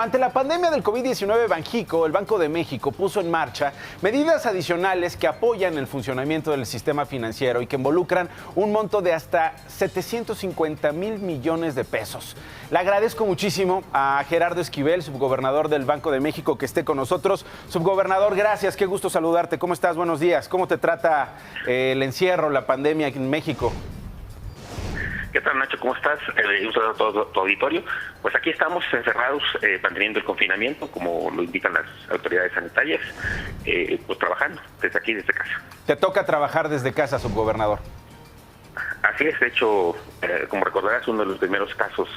Ante la pandemia del COVID-19, Banxico, el Banco de México, puso en marcha medidas adicionales que apoyan el funcionamiento del sistema financiero y que involucran un monto de hasta 750,000 millones de pesos. Le agradezco muchísimo a Gerardo Esquivel, subgobernador del Banco de México, que esté con nosotros. Subgobernador, gracias, qué gusto saludarte. ¿Cómo estás? Buenos días. ¿Cómo te trata el encierro, la pandemia en México? ¿Qué tal, Nacho? ¿Cómo estás? Un saludo a todo tu auditorio. Pues aquí estamos encerrados, manteniendo el confinamiento, como lo indican las autoridades sanitarias, pues trabajando desde aquí, desde casa. Te toca trabajar desde casa, subgobernador. Así es, de hecho, como recordarás, uno de los primeros casos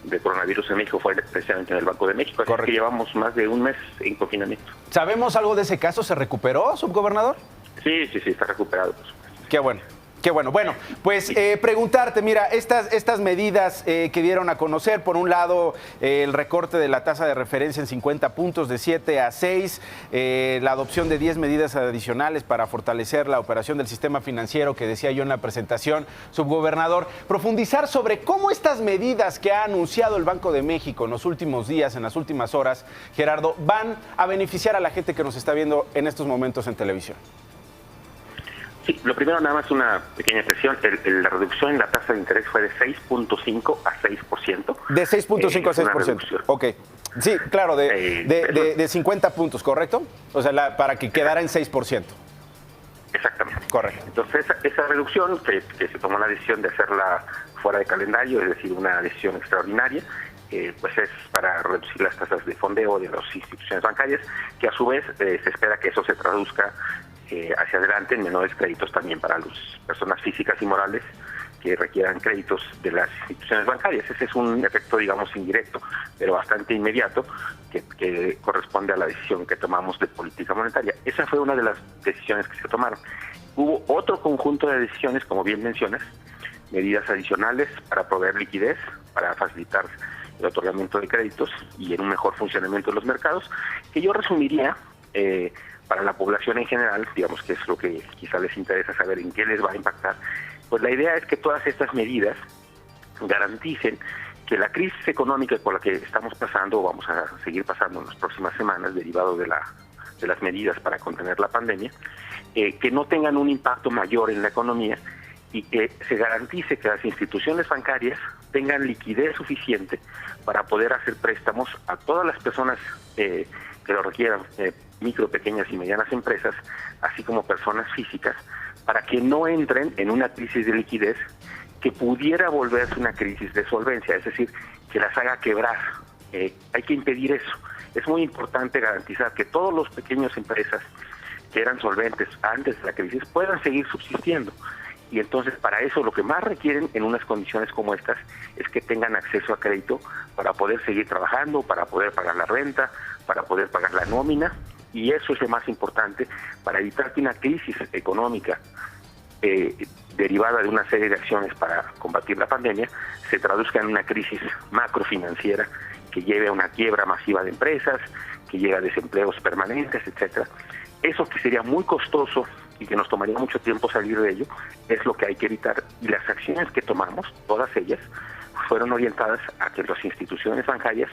de coronavirus en México fue precisamente en el Banco de México, así que llevamos más de un mes en confinamiento. ¿Sabemos algo de ese caso? ¿Se recuperó, subgobernador? Sí, está recuperado, por supuesto. Qué bueno. Qué bueno. Bueno, pues preguntarte, mira, estas medidas que dieron a conocer, por un lado, el recorte de la tasa de referencia en 50 puntos de 7 a 6, la adopción de 10 medidas adicionales para fortalecer la operación del sistema financiero que decía yo en la presentación, subgobernador, profundizar sobre cómo estas medidas que ha anunciado el Banco de México en los últimos días, en las últimas horas, Gerardo, van a beneficiar a la gente que nos está viendo en estos momentos en televisión. Sí, lo primero nada más una pequeña presión. La reducción en la tasa de interés fue de 6.5 a 6%. De 6.5 a 6%. Ok. Sí, claro, de 50 puntos, ¿correcto? O sea, para que quedara en 6%. Exactamente. Correcto. Entonces, esa reducción, que se tomó la decisión de hacerla fuera de calendario, es decir, una decisión extraordinaria, pues es para reducir las tasas de fondeo de las instituciones bancarias, que a su vez se espera que eso se traduzca hacia adelante en menores créditos también para las personas físicas y morales que requieran créditos de las instituciones bancarias. Ese es un efecto, digamos, indirecto, pero bastante inmediato, que corresponde a la decisión que tomamos de política monetaria. Esa fue una de las decisiones que se tomaron. Hubo otro conjunto de decisiones, como bien mencionas, medidas adicionales para proveer liquidez, para facilitar el otorgamiento de créditos y en un mejor funcionamiento de los mercados, que yo resumiría para la población en general, digamos que es lo que quizá les interesa saber en qué les va a impactar. Pues la idea es que todas estas medidas garanticen que la crisis económica por la que estamos pasando, o vamos a seguir pasando en las próximas semanas, derivado de las medidas para contener la pandemia, que no tengan un impacto mayor en la economía y que se garantice que las instituciones bancarias tengan liquidez suficiente para poder hacer préstamos a todas las personas que lo requieran, micro, pequeñas y medianas empresas, así como personas físicas, para que no entren en una crisis de liquidez que pudiera volverse una crisis de solvencia, es decir, que las haga quebrar. Hay que impedir eso. Es muy importante garantizar que todos los pequeños empresas que eran solventes antes de la crisis puedan seguir subsistiendo. Y entonces para eso lo que más requieren en unas condiciones como estas es que tengan acceso a crédito para poder seguir trabajando, para poder pagar la renta, para poder pagar la nómina, y eso es lo más importante para evitar que una crisis económica derivada de una serie de acciones para combatir la pandemia se traduzca en una crisis macrofinanciera que lleve a una quiebra masiva de empresas, que lleve a desempleos permanentes, etcétera. Eso que sería muy costoso y que nos tomaría mucho tiempo salir de ello, es lo que hay que evitar. Y las acciones que tomamos, todas ellas, fueron orientadas a que las instituciones bancarias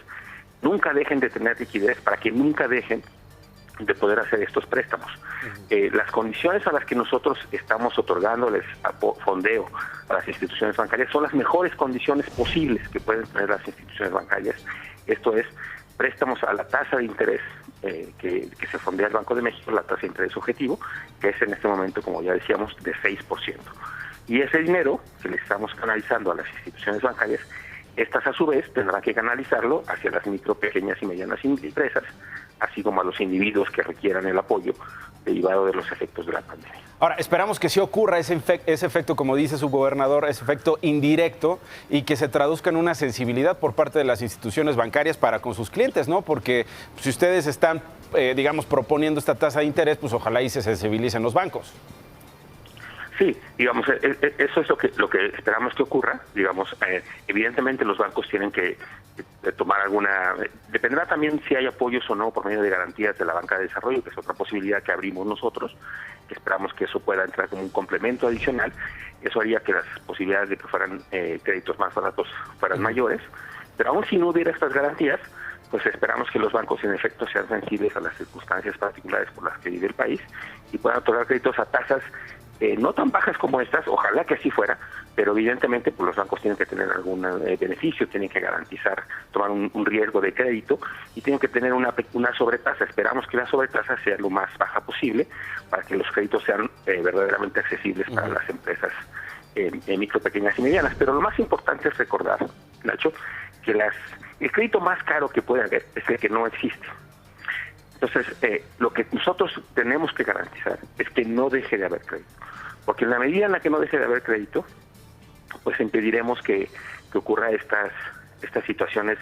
nunca dejen de tener liquidez, para que nunca dejen de poder hacer estos préstamos. Las condiciones a las que nosotros estamos otorgándoles fondeo a las instituciones bancarias son las mejores condiciones posibles que pueden tener las instituciones bancarias. Esto es, préstamos a la tasa de interés que se fondea el Banco de México, la tasa de interés objetivo, que es en este momento, como ya decíamos, de 6%. Y ese dinero que le estamos canalizando a las instituciones bancarias, estas a su vez tendrán que canalizarlo hacia las micro, pequeñas y medianas empresas, así como a los individuos que requieran el apoyo derivado de los efectos de la pandemia. Ahora, esperamos que sí ocurra ese efecto, como dice su gobernador, ese efecto indirecto, y que se traduzca en una sensibilidad por parte de las instituciones bancarias para con sus clientes, ¿no? Porque si ustedes están, digamos, proponiendo esta tasa de interés, pues ojalá y se sensibilicen los bancos. Sí, digamos, eso es lo que esperamos que ocurra. Digamos, evidentemente los bancos tienen que tomar alguna... Dependerá también si hay apoyos o no por medio de garantías de la banca de desarrollo, que es otra posibilidad que abrimos nosotros. Esperamos que eso pueda entrar como un complemento adicional. Eso haría que las posibilidades de que fueran créditos más baratos fueran mayores. Pero aún si no hubiera estas garantías, pues esperamos que los bancos en efecto sean sensibles a las circunstancias particulares por las que vive el país y puedan otorgar créditos a tasas no tan bajas como estas, ojalá que así fuera, pero evidentemente pues los bancos tienen que tener algún beneficio, tienen que garantizar, tomar un riesgo de crédito y tienen que tener una sobretasa. Esperamos que la sobretasa sea lo más baja posible para que los créditos sean verdaderamente accesibles para las empresas micro, pequeñas y medianas. Pero lo más importante es recordar, Nacho, que el crédito más caro que puede haber es el que no existe. Entonces, lo que nosotros tenemos que garantizar es que no deje de haber crédito. Porque en la medida en la que no deje de haber crédito, pues impediremos que ocurra estas situaciones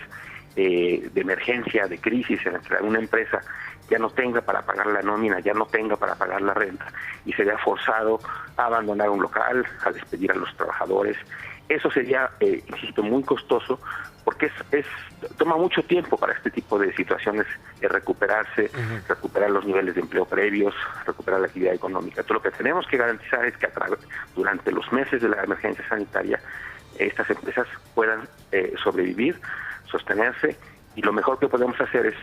de emergencia, de crisis, en la que una empresa ya no tenga para pagar la nómina, ya no tenga para pagar la renta y se vea forzado a abandonar un local, a despedir a los trabajadores. Eso sería, insisto, muy costoso porque toma mucho tiempo para este tipo de situaciones recuperarse, recuperar los niveles de empleo previos, recuperar la actividad económica. Entonces, lo que tenemos que garantizar es que durante los meses de la emergencia sanitaria estas empresas puedan sobrevivir, sostenerse, y lo mejor que podemos hacer es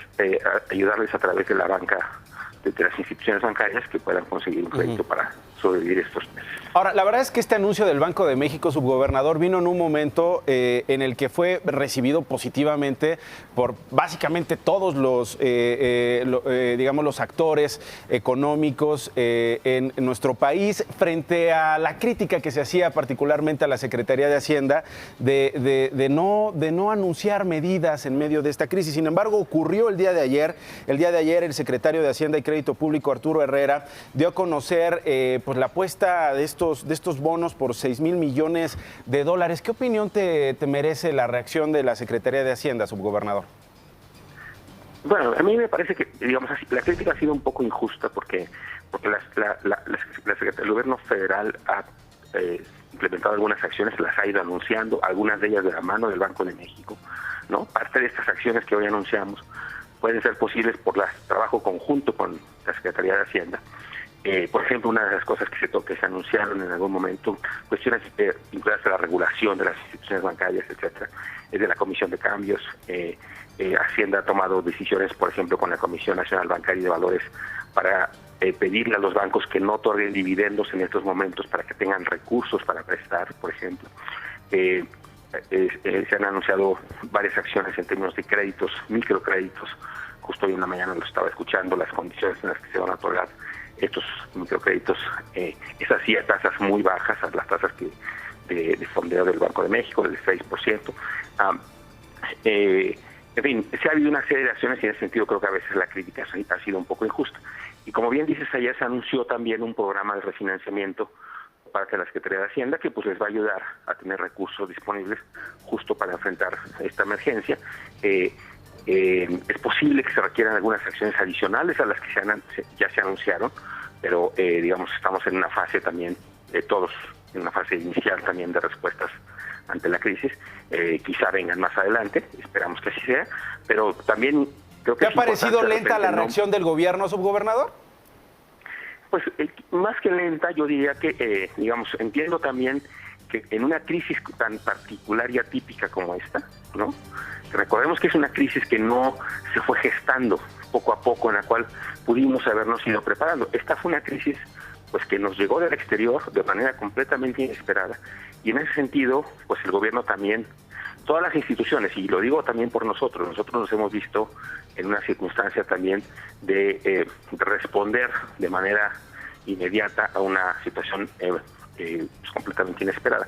ayudarles a través de la banca, de las instituciones bancarias, que puedan conseguir un crédito para sobrevivir estos meses. Ahora, la verdad es que este anuncio del Banco de México, subgobernador, vino en un momento en el que fue recibido positivamente por básicamente todos los, digamos, los actores económicos en nuestro país, frente a la crítica que se hacía particularmente a la Secretaría de Hacienda de no anunciar medidas en medio de esta crisis. Sin embargo, ocurrió el día de ayer. El día de ayer el secretario de Hacienda y Crédito Público, Arturo Herrera, dio a conocer pues la apuesta de estos bonos por $6,000 millones. ¿Qué opinión te merece la reacción de la Secretaría de Hacienda, subgobernador? Bueno, a mí me parece que, digamos así, la crítica ha sido un poco injusta porque el gobierno federal ha implementado algunas acciones, las ha ido anunciando, algunas de ellas de la mano del Banco de México, ¿no? Parte de estas acciones que hoy anunciamos pueden ser posibles por trabajo conjunto con la Secretaría de Hacienda. Por ejemplo, una de las cosas que se anunciaron en algún momento, cuestiones vinculadas a la regulación de las instituciones bancarias, etcétera, es de la Comisión de Cambios. Hacienda ha tomado decisiones, por ejemplo, con la Comisión Nacional Bancaria y de Valores para pedirle a los bancos que no otorguen dividendos en estos momentos para que tengan recursos para prestar, por ejemplo. Se han anunciado varias acciones en términos de créditos, microcréditos. Justo hoy en la mañana lo estaba escuchando, las condiciones en las que se van a otorgar estos microcréditos, esas sí a tasas muy bajas, a las tasas de fondeo del Banco de México, del 6%. En fin, se ha habido una serie de acciones y en ese sentido creo que a veces la crítica ha sido un poco injusta. Y como bien dices, ayer se anunció también un programa de refinanciamiento para que la Secretaría de Hacienda, que pues les va a ayudar a tener recursos disponibles justo para enfrentar esta emergencia. Es posible que se requieran algunas acciones adicionales a las que ya se anunciaron, pero digamos estamos en una fase también todos, en una fase inicial también de respuestas ante la crisis. Quizá vengan más adelante, esperamos que así sea, pero también creo que... ¿Te ha parecido lenta la reacción del gobierno, subgobernador? Pues más que lenta, yo diría que, digamos, entiendo también que en una crisis tan particular y atípica como esta, ¿no? Recordemos que es una crisis que no se fue gestando poco a poco, en la cual pudimos habernos ido preparando. Esta fue una crisis pues que nos llegó del exterior de manera completamente inesperada. Y en ese sentido, pues el gobierno también, todas las instituciones, y lo digo también por nosotros nos hemos visto en una circunstancia también de responder de manera inmediata a una situación pues completamente inesperada.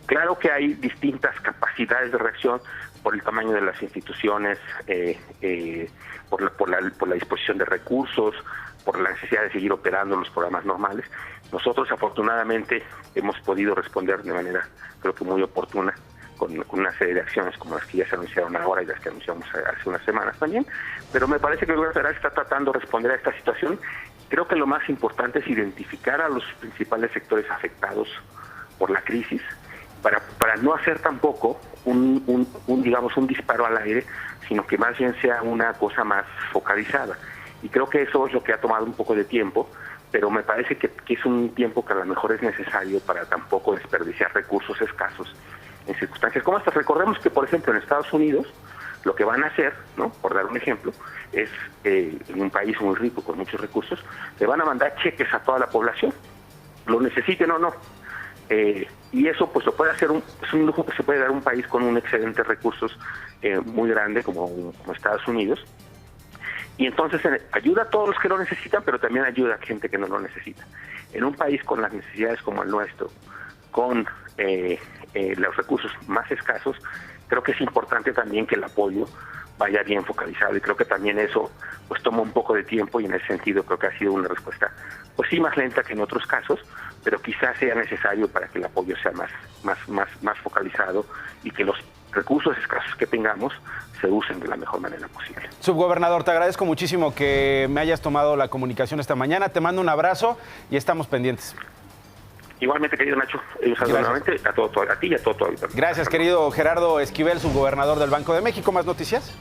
Claro que hay distintas capacidades de reacción por el tamaño de las instituciones, por la disposición de recursos, por la necesidad de seguir operando los programas normales. Nosotros afortunadamente hemos podido responder de manera creo que muy oportuna con una serie de acciones como las que ya se anunciaron ahora y las que anunciamos hace unas semanas también, pero me parece que el gobierno federal está tratando de responder a esta situación. Creo que lo más importante es identificar a los principales sectores afectados por la crisis para no hacer tampoco un disparo al aire, sino que más bien sea una cosa más focalizada. Y creo que eso es lo que ha tomado un poco de tiempo, pero me parece que es un tiempo que a lo mejor es necesario para tampoco desperdiciar recursos escasos en circunstancias como estas. Recordemos que, por ejemplo, en Estados Unidos lo que van a hacer, ¿no? Por dar un ejemplo, es en un país muy rico, con muchos recursos, le van a mandar cheques a toda la población, lo necesiten o no. Y eso pues lo puede hacer, es un lujo que se puede dar un país con un excedente de recursos muy grande como Estados Unidos. Y entonces ayuda a todos los que lo necesitan, pero también ayuda a gente que no lo necesita. En un país con las necesidades como el nuestro, con los recursos más escasos, creo que es importante también que el apoyo vaya bien focalizado, y creo que también eso pues toma un poco de tiempo, y en ese sentido creo que ha sido una respuesta pues sí más lenta que en otros casos, pero quizás sea necesario para que el apoyo sea más focalizado y que los recursos escasos que tengamos se usen de la mejor manera posible. Subgobernador, te agradezco muchísimo que me hayas tomado la comunicación esta mañana. Te mando un abrazo y estamos pendientes. Igualmente, querido Nacho, nuevamente a ti y a todo. Gracias, querido Gerardo Esquivel, subgobernador del Banco de México. ¿Más noticias?